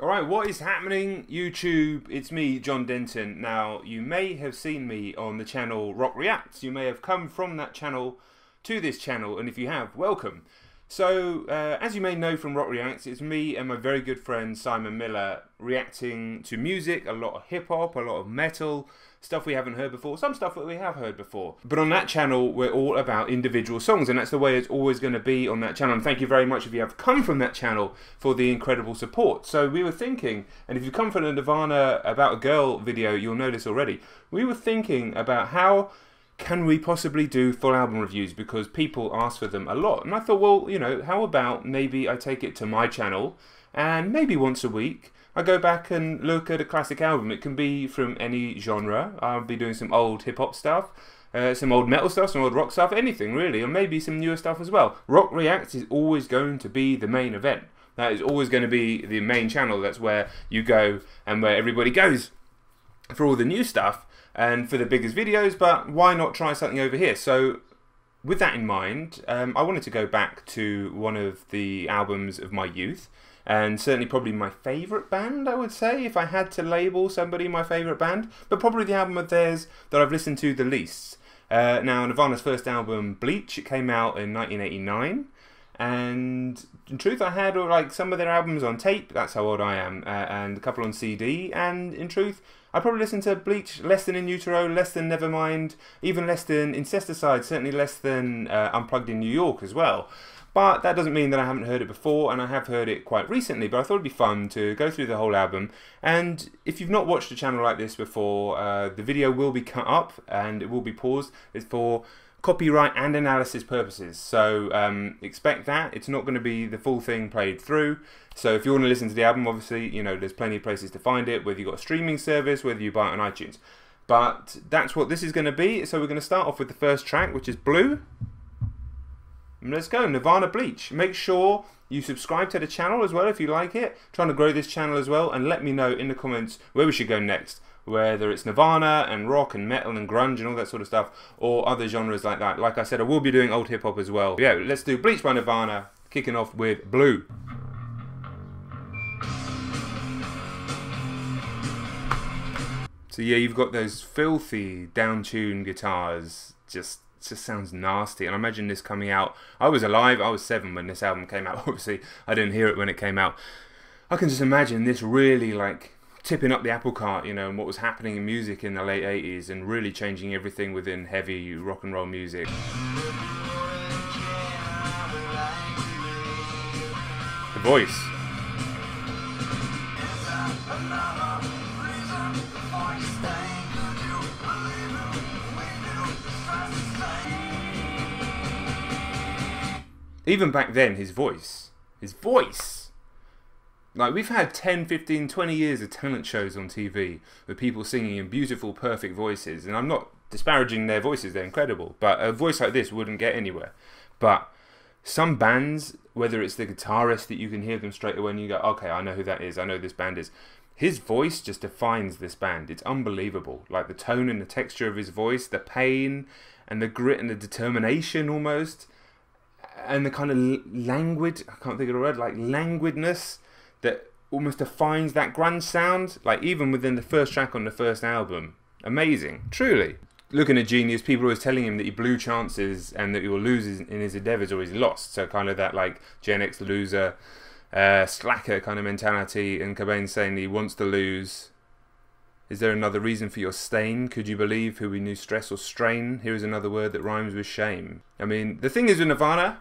Alright, what is happening, YouTube? It's me, John Denton. Now, you may have seen me on the channel Rock Reacts. You may have come from that channel to this channel, and if you have, welcome. So, as you may know from Rock Reacts, it's me and my very good friend Simon Miller reacting to music, a lot of hip-hop, a lot of metal, stuff we haven't heard before, some stuff that we have heard before. But on that channel, we're all about individual songs, and that's the way it's always going to be on that channel. And thank you very much if you have come from that channel for the incredible support. So we were thinking, and if you come from the Nirvana About a Girl video, you'll know this already. We were thinking about how can we possibly do full album reviews, because people ask for them a lot. And I thought, well, you know, how about maybe I take it to my channel, and maybe once a week I go back and look at a classic album. It can be from any genre. I'll be doing some old hip-hop stuff, some old metal stuff, some old rock stuff, anything really, or maybe some newer stuff as well. Rock Reacts is always going to be the main event. That is always going to be the main channel. That's where you go and where everybody goes for all the new stuff and for the biggest videos, but why not try something over here? So with that in mind, I wanted to go back to one of the albums of my youth, and certainly probably my favourite band, I would say, if I had to label somebody my favourite band, but probably the album of theirs that I've listened to the least. Now, Nirvana's first album, Bleach, it came out in 1989, and in truth I had like some of their albums on tape, that's how old I am, and a couple on CD, and in truth I probably listened to Bleach less than In Utero, less than Nevermind, even less than Incesticide, certainly less than Unplugged in New York as well. But that doesn't mean that I haven't heard it before, and I have heard it quite recently, but I thought it'd be fun to go through the whole album. And if you've not watched a channel like this before, the video will be cut up and it will be paused. It's for copyright and analysis purposes, so expect that. It's not going to be the full thing played through. So if you want to listen to the album, obviously, you know, there's plenty of places to find it, whether you've got a streaming service, whether you buy it on iTunes. But that's what this is going to be. So we're going to start off with the first track, which is Blue. Let's go, Nirvana Bleach. Make sure you subscribe to the channel as well if you like it. Trying to grow this channel as well, and let me know in the comments where we should go next. Whether it's Nirvana and rock and metal and grunge and all that sort of stuff, or other genres like that. Like I said, I will be doing old hip hop as well. Yeah, let's do Bleach by Nirvana, kicking off with Blue. So yeah, you've got those filthy down-tuned guitars, just sounds nasty. And I imagine this coming out, I was alive, I was 7 when this album came out. Obviously I didn't hear it when it came out. I can just imagine this really like tipping up the apple cart, you know, and what was happening in music in the late 80s, and really changing everything within heavy rock and roll music. The voice. Even back then, his voice, like we've had 10, 15, 20 years of talent shows on TV with people singing in beautiful, perfect voices, and I'm not disparaging their voices, they're incredible, but a voice like this wouldn't get anywhere. But some bands, whether it's the guitarist that you can hear them straight away and you go, okay, I know who that is, I know who this band is. His voice just defines this band. It's unbelievable. Like the tone and the texture of his voice, the pain and the grit and the determination almost, and the kind of languid, I can't think of the word, like languidness that almost defines that grunge sound, like even within the first track on the first album. Amazing, truly. Looking at Genius, people are always telling him that he blew chances and that he will lose in his endeavours or he's lost. So kind of that like Gen X loser, slacker kind of mentality, and Cobain saying he wants to lose. Is there another reason for your stain? Could you believe who we knew stress or strain? Here is another word that rhymes with shame. I mean, the thing is with Nirvana,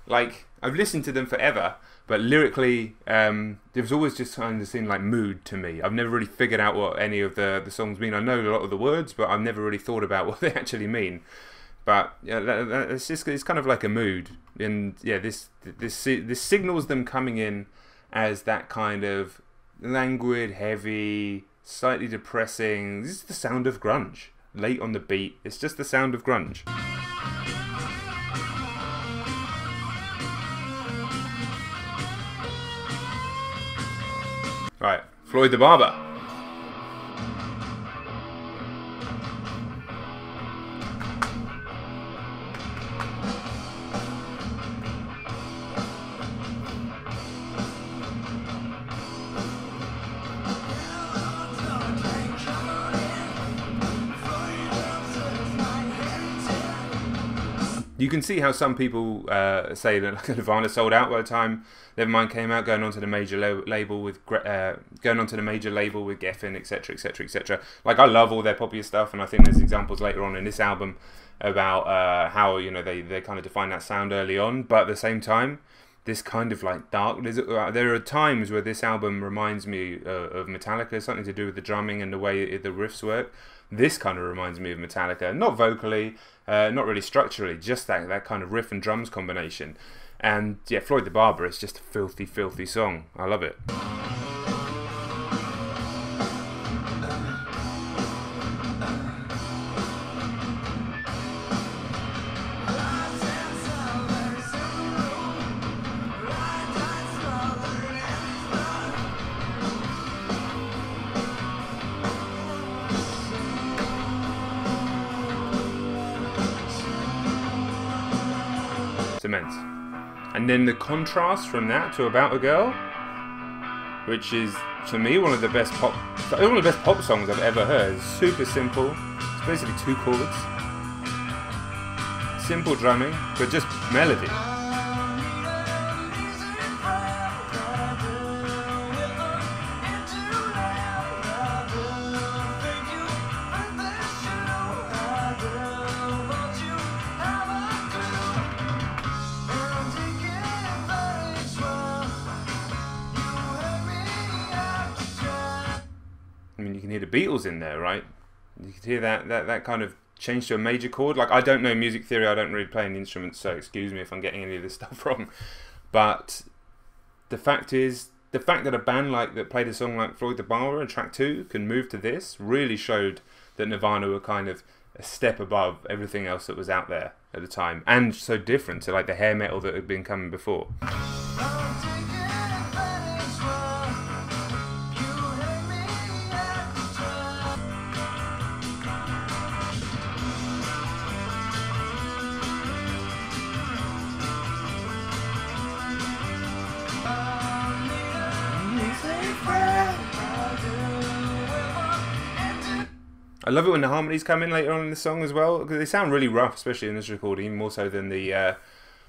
like, I've listened to them forever, but lyrically, there's always just kind of seemed like mood to me. I've never really figured out what any of the songs mean. I know a lot of the words, but I've never really thought about what they actually mean. But yeah, it's kind of like a mood, and yeah, this signals them coming in as that kind of languid, heavy, slightly depressing. This is the sound of grunge. Late on the beat, it's just the sound of grunge. Right, Floyd the Barber. You can see how some people say that like Nirvana sold out by the time Nevermind came out, going onto the major label with Geffen, etc., etc., etc. Like, I love all their popular stuff, and I think there's examples later on in this album about how, you know, they kind of define that sound early on, but at the same time, this kind of like dark. There are times where this album reminds me of Metallica, something to do with the drumming and the way the riffs work. This kind of reminds me of Metallica, not vocally, not really structurally, just that kind of riff and drums combination. And yeah, Floyd the Barber is just a filthy, filthy song. I love it. Immense. And then the contrast from that to About a Girl, which is, to me, one of the best pop songs I've ever heard. It's super simple. It's basically 2 chords, simple drumming, but just melody. I mean, you can hear the Beatles in there, right? You can hear that kind of change to a major chord. Like, I don't know music theory, I don't really play any instruments, so excuse me if I'm getting any of this stuff wrong. But the fact that a band that played a song like Floyd the Barber and track 2 can move to this really showed that Nirvana were kind of a step above everything else that was out there at the time, and so different to like the hair metal that had been coming before. I love it when the harmonies come in later on in the song as well, because they sound really rough, especially in this recording, even more so than the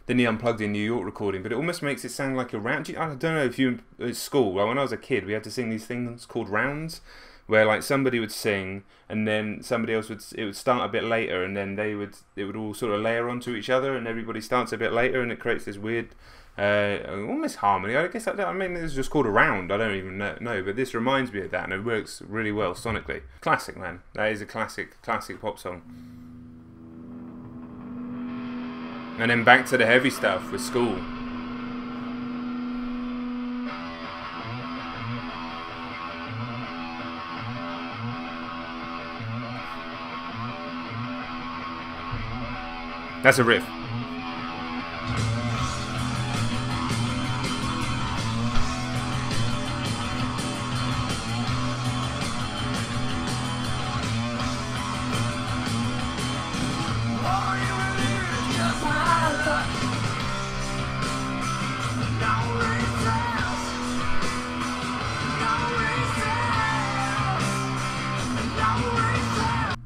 Unplugged in New York recording. But it almost makes it sound like a round. I don't know if you at school. Well, when I was a kid, we had to sing these things called rounds, where like somebody would sing and then somebody else would start a bit later, and then it would all sort of layer onto each other, and everybody starts a bit later, and it creates this weird. Almost harmony. I guess it's just called a round. I don't even know, but this reminds me of that, and it works really well sonically. Classic, man. That is a classic pop song. And then back to the heavy stuff with School. That's a riff.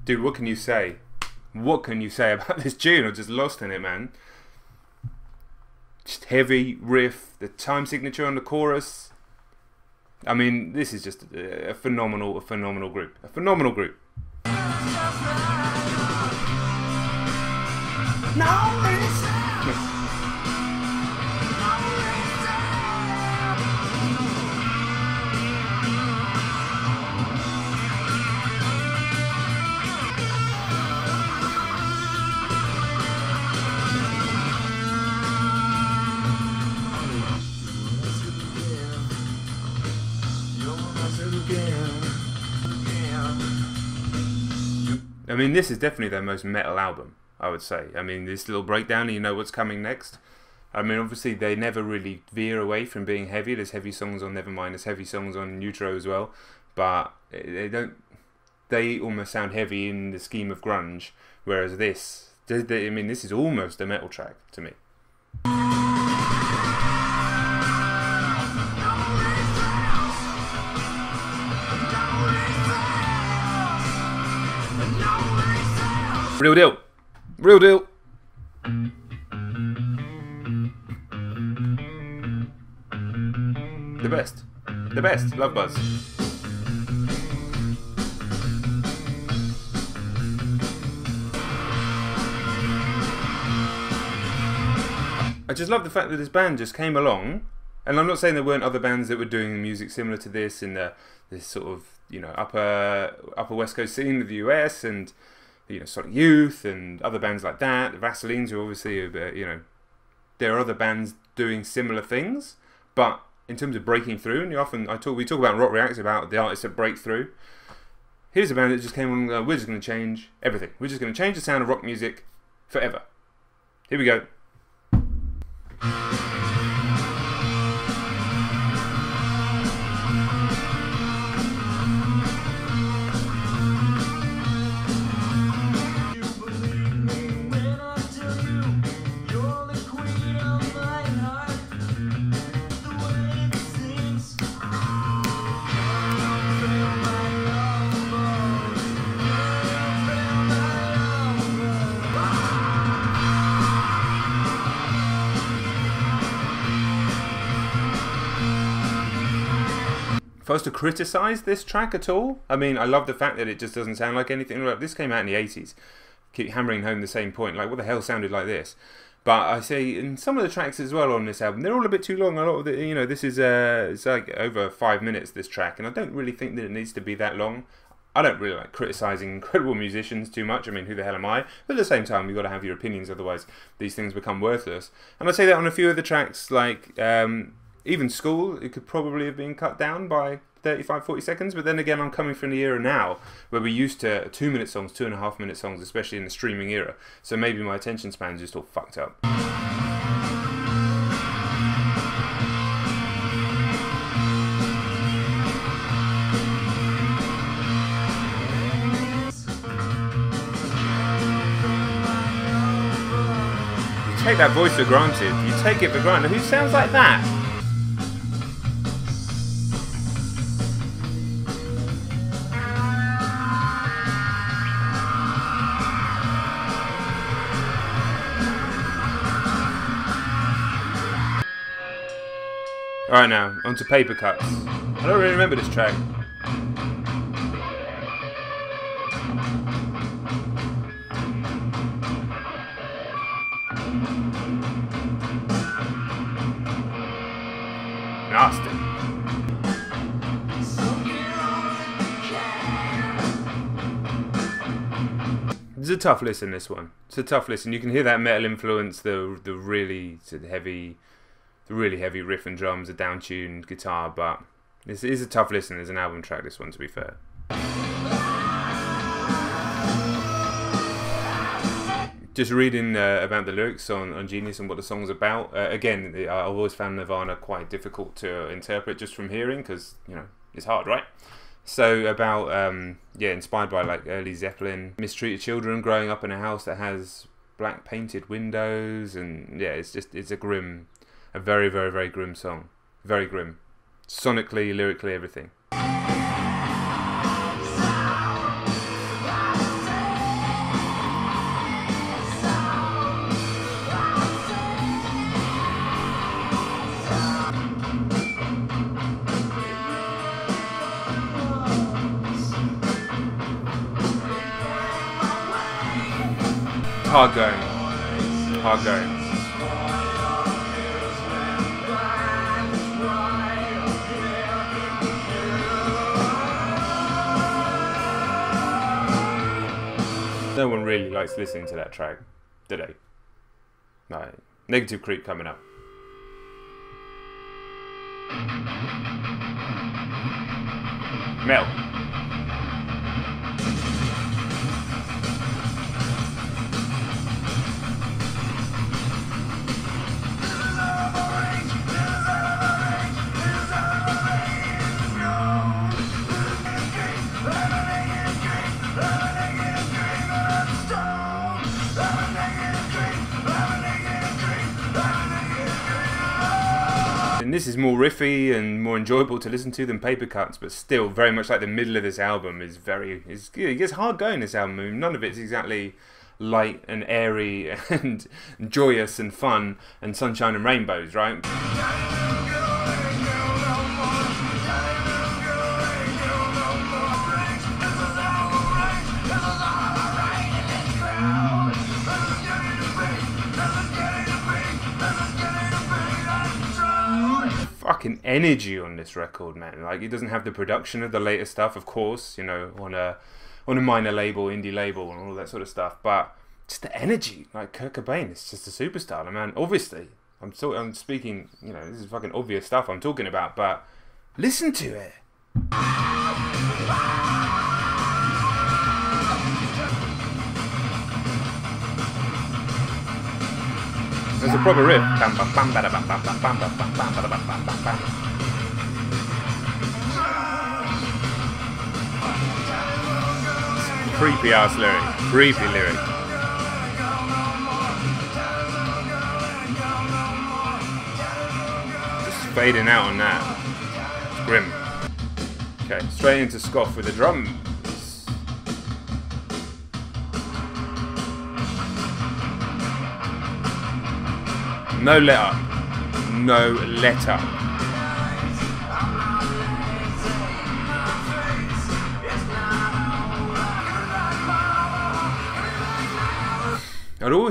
Dude, what can you say? What can you say about this tune? I'm just lost in it, man. Just heavy riff, the time signature on the chorus. I mean, this is just a phenomenal group. A phenomenal group. I mean, this is definitely their most metal album, I would say. I mean, this little breakdown, and you know what's coming next. I mean, obviously, they never really veer away from being heavy. There's heavy songs on Nevermind, there's heavy songs on Neutro as well. But they almost sound heavy in the scheme of grunge, whereas this, I mean, this is almost a metal track to me. Real deal. Real deal. The best. The best. Love Buzz. I just love the fact that this band just came along, and I'm not saying there weren't other bands that were doing music similar to this in this sort of, you know, upper West Coast scene of the US, and, you know, Sonic Youth and other bands like that. The Vaselines are obviously, you know, there are other bands doing similar things, but in terms of breaking through, and we talk about Rock Reacts about the artists that break through. Here's a band that just came along. We're just going to change everything. We're just going to change the sound of rock music forever. Here we go. If I was to criticise this track at all, I mean, I love the fact that it just doesn't sound like anything. Like, this came out in the 80s. Keep hammering home the same point. Like, what the hell sounded like this? But I say, in some of the tracks as well on this album, they're all a bit too long. A lot of the, you know, this is it's like over 5 minutes, this track, and I don't really think that it needs to be that long. I don't really like criticising incredible musicians too much. I mean, who the hell am I? But at the same time, you've got to have your opinions, otherwise these things become worthless. And I say that on a few of the tracks, like even School, it could probably have been cut down by 35-40 seconds, but then again, I'm coming from the era now where we're used to 2-minute songs, 2.5-minute songs, especially in the streaming era, so maybe my attention span's just all fucked up. You take that voice for granted, you take it for granted. Who sounds like that? Alright, now, onto Paper Cuts. I don't really remember this track. Nasty. It's a tough listen, this one. It's a tough listen. You can hear that metal influence, the really heavy... the really heavy riff and drums, a down-tuned guitar, but this is a tough listen as an album track, this one, to be fair. Just reading about the lyrics on Genius and what the song's about, again, I've always found Nirvana quite difficult to interpret just from hearing, because, you know, it's hard, right? So about, yeah, inspired by like early Zeppelin, mistreated children growing up in a house that has black painted windows, and yeah, it's a very, very, very grim song. Very grim. Sonically, lyrically, everything. Hard going. Hard going. No one really likes listening to that track, do they? No. Negative Creep coming up. Mel. And this is more riffy and more enjoyable to listen to than Paper Cuts, but still very much like the middle of this album is it gets hard going, this album. I mean, none of it's exactly light and airy and joyous and fun and sunshine and rainbows, right? Fucking energy on this record, man. Like, it doesn't have the production of the later stuff, of course, you know, on a minor label, indie label, and all that sort of stuff, but just the energy. Like, Kurt Cobain is just a superstar, man. Obviously, I'm speaking, you know, this is fucking obvious stuff I'm talking about, but listen to it. There's a proper riff. Creepy ass lyric. Creepy lyric. Just fading out on that. It's grim. Okay, straight into Scoff with the drums. No let up. No let up.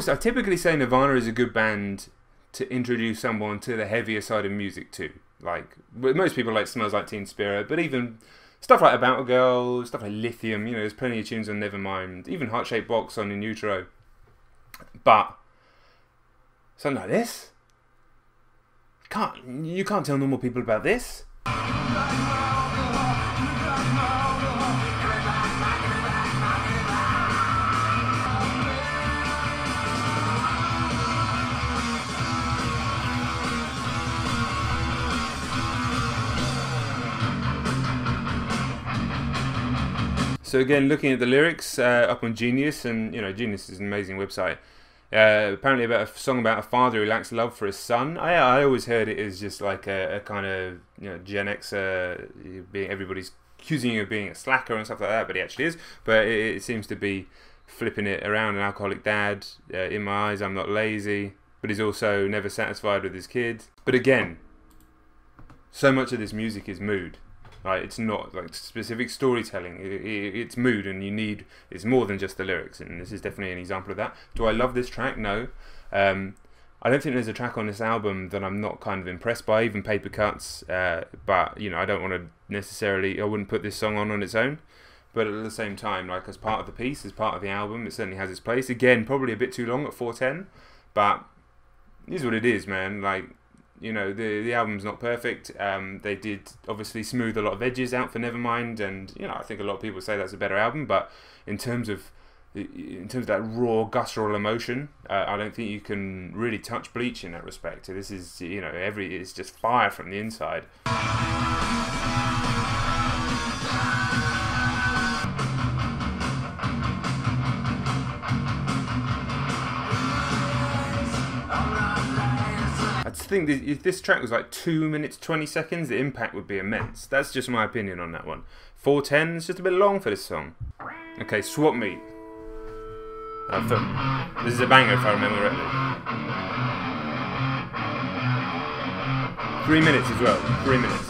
I typically say Nirvana is a good band to introduce someone to the heavier side of music too. Like, most people like Smells Like Teen Spirit, but even stuff like About a Girl, stuff like Lithium, you know, there's plenty of tunes on Nevermind, even Heart Shaped Box on In Utero. But something like this? You can't tell normal people about this. So again, looking at the lyrics up on Genius, and you know, Genius is an amazing website. Apparently about a song about a father who lacks love for his son. I always heard it as just like a kind of, you know, Gen Xer, everybody's accusing you of being a slacker and stuff like that, but he actually is. But it seems to be flipping it around. An alcoholic dad, in my eyes I'm not lazy, but he's also never satisfied with his kids. But again, so much of this music is mood. Right, it's not like specific storytelling. It's mood, and it's more than just the lyrics. And this is definitely an example of that. Do I love this track? No. I don't think there's a track on this album that I'm not kind of impressed by, even Paper Cuts. But you know, I don't want to necessarily. I wouldn't put this song on its own. But at the same time, like, as part of the piece, as part of the album, it certainly has its place. Again, probably a bit too long at 4:10, but it is what it is, man. Like, you know, the album's not perfect. They did obviously smooth a lot of edges out for Nevermind, and you know, I think a lot of people say that's a better album. But in terms of that raw guttural emotion, I don't think you can really touch Bleach in that respect. This is, you know, it's just fire from the inside. I think if this track was like 2 minutes 20 seconds, the impact would be immense. That's just my opinion on that one. 4:10 is just a bit long for this song. Okay, Swap Meet. This is a banger if I remember correctly. 3 minutes as well. 3 minutes.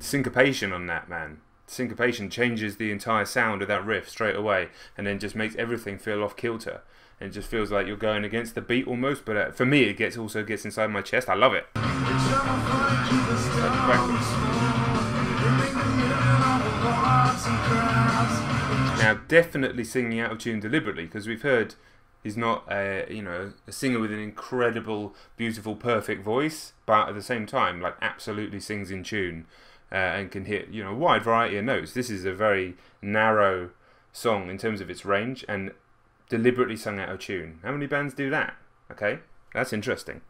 Syncopation on that, man. Syncopation changes the entire sound of that riff straight away, and then just makes everything feel off kilter. And it just feels like you're going against the beat almost, but for me it also gets inside my chest. I love it. Now, definitely singing out of tune deliberately, because we've heard he's not a singer with an incredible, beautiful, perfect voice, but at the same time, like, absolutely sings in tune and can hit, you know, a wide variety of notes. This is a very narrow song in terms of its range, and deliberately sung out of tune. How many bands do that? Okay, that's interesting.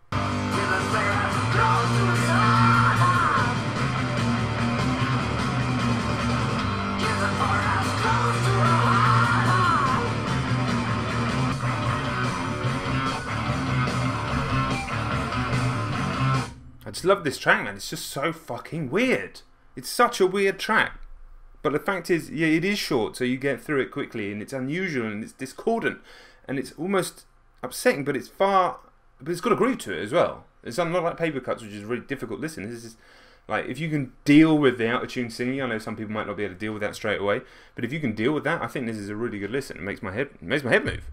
I just love this track, man. It's just so fucking weird. It's such a weird track. But the fact is, yeah, it is short, so you get through it quickly, and it's unusual, and it's discordant, and it's almost upsetting, but it's got a groove to it as well. It's not like Paper Cuts, which is really difficult to listen. This is like, if you can deal with the out-of-tune singing, I know some people might not be able to deal with that straight away, but if you can deal with that, I think this is a really good listen. It makes my head move.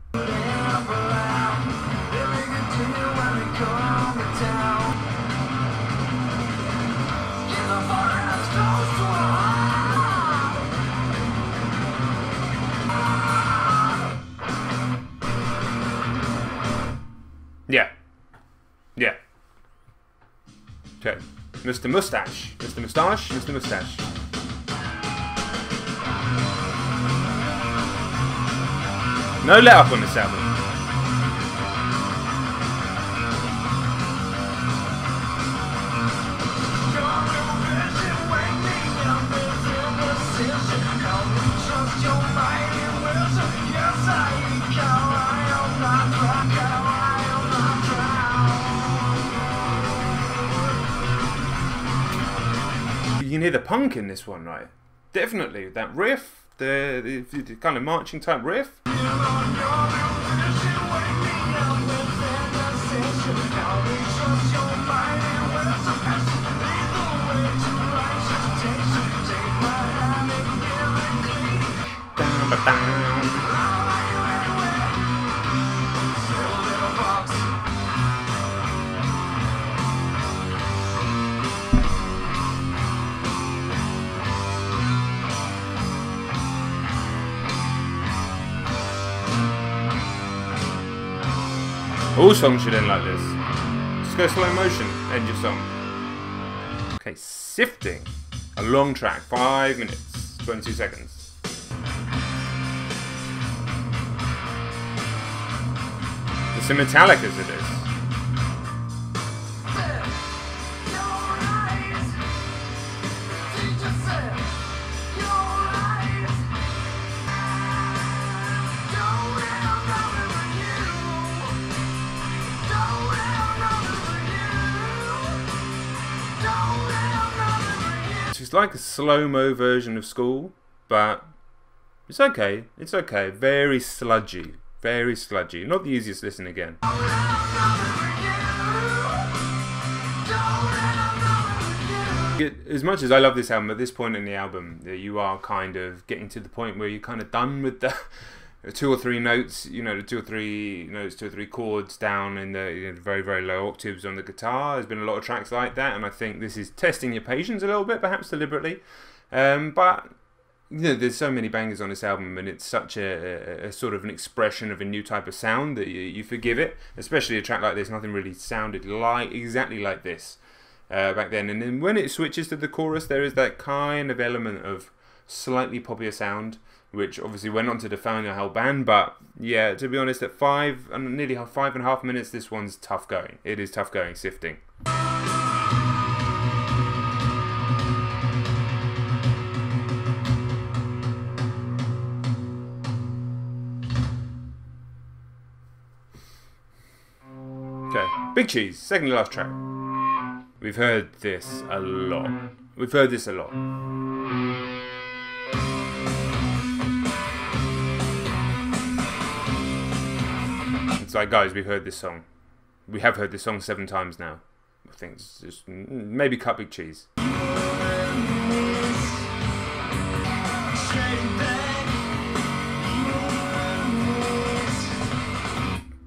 Yeah. Okay. Mr. Moustache. No let up on this album. You can hear the punk in this one, right? Definitely. That riff, the kind of marching type riff. All songs should end like this. Just go slow motion, end your song. Okay, Sifting. A long track, 5 minutes, 22 seconds. There's some Metallica to this. It's like a slow-mo version of School, but it's okay. It's okay. Very sludgy. Very sludgy. Not the easiest listen again. As much as I love this album, at this point in the album, you are kind of getting to the point where you're kind of done with the 2 or 3 notes, you know, the 2 or 3 notes, 2 or 3 chords down in the very, very low octaves on the guitar. There's been a lot of tracks like that, and I think this is testing your patience a little bit, perhaps deliberately. But you know, there's so many bangers on this album, and it's such a sort of an expression of a new type of sound that you forgive it. Especially a track like this, nothing really sounded exactly like this back then. And then when it switches to the chorus, there is that kind of element of slightly poppier sound, which obviously went on to define the whole band. But yeah, to be honest, at nearly 5.5 minutes, this one's tough going. It is tough going, Sifting. Okay, Big Cheese, second to last track. We've heard this a lot. It's like, guys, we've heard this song. We have heard this song 7 times now. I think it's just maybe cut Big Cheese.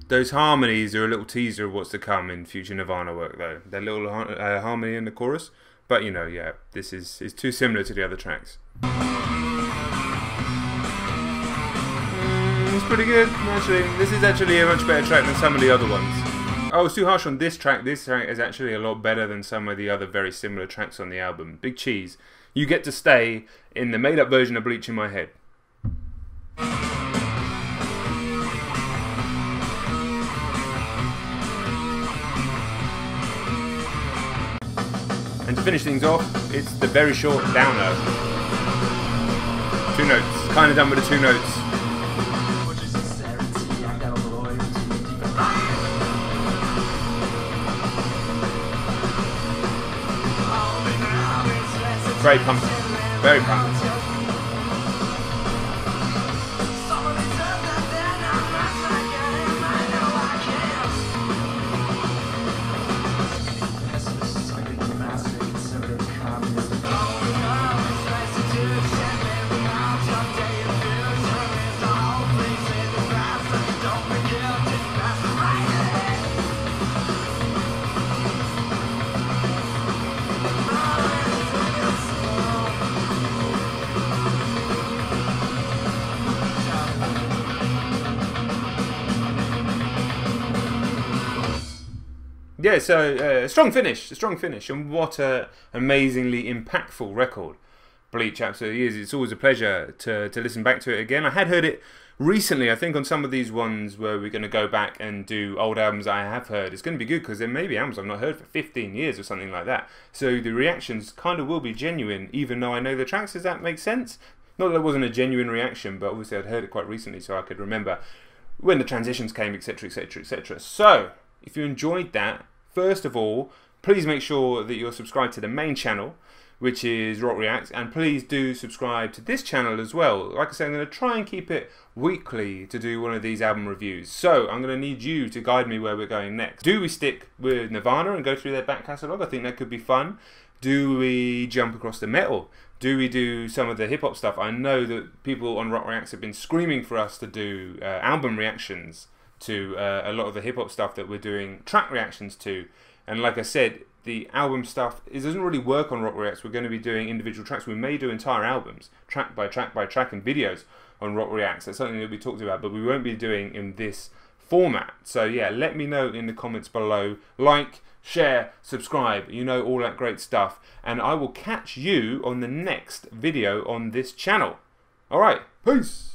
Those harmonies are a little teaser of what's to come in future Nirvana work, though. That little harmony in the chorus. But, you know, yeah, this is too similar to the other tracks. It's pretty good, actually. This is actually a much better track than some of the other ones. I was too harsh on this track. This track is actually a lot better than some of the other very similar tracks on the album. Big Cheese. You get to stay in the made-up version of Bleach in My Head. And to finish things off, it's the very short downer. 2 notes. Kind of done with the 2 notes. Very pumping. Very pumping. Yeah, so strong finish, and what a amazingly impactful record Bleach absolutely is. It's always a pleasure to listen back to it again. I had heard it recently, I think on some of these ones where we're going to go back and do old albums I have heard. It's going to be good because there may be albums I've not heard for 15 years or something like that. So the reactions kind of will be genuine, even though I know the tracks. Does that make sense? Not that it wasn't a genuine reaction, but obviously I'd heard it quite recently, so I could remember when the transitions came, etc, etc, etc. So, if you enjoyed that, first of all, please make sure that you're subscribed to the main channel, which is Rock Reacts, and please do subscribe to this channel as well. Like I said, I'm going to try and keep it weekly to do one of these album reviews. So, I'm going to need you to guide me where we're going next. Do we stick with Nirvana and go through their back catalogue? I think that could be fun. Do we jump across the metal? Do we do some of the hip-hop stuff? I know that people on Rock Reacts have been screaming for us to do album reactions to a lot of the hip-hop stuff that we're doing track reactions to. And like I said, the album stuff, it doesn't really work on Rock Reacts. We're going to be doing individual tracks. We may do entire albums, track by track by track, and videos on Rock Reacts. That's something that we talked about, but we won't be doing in this format. So yeah, let me know in the comments below. Like, share, subscribe, you know, all that great stuff. And I will catch you on the next video on this channel. Alright, peace!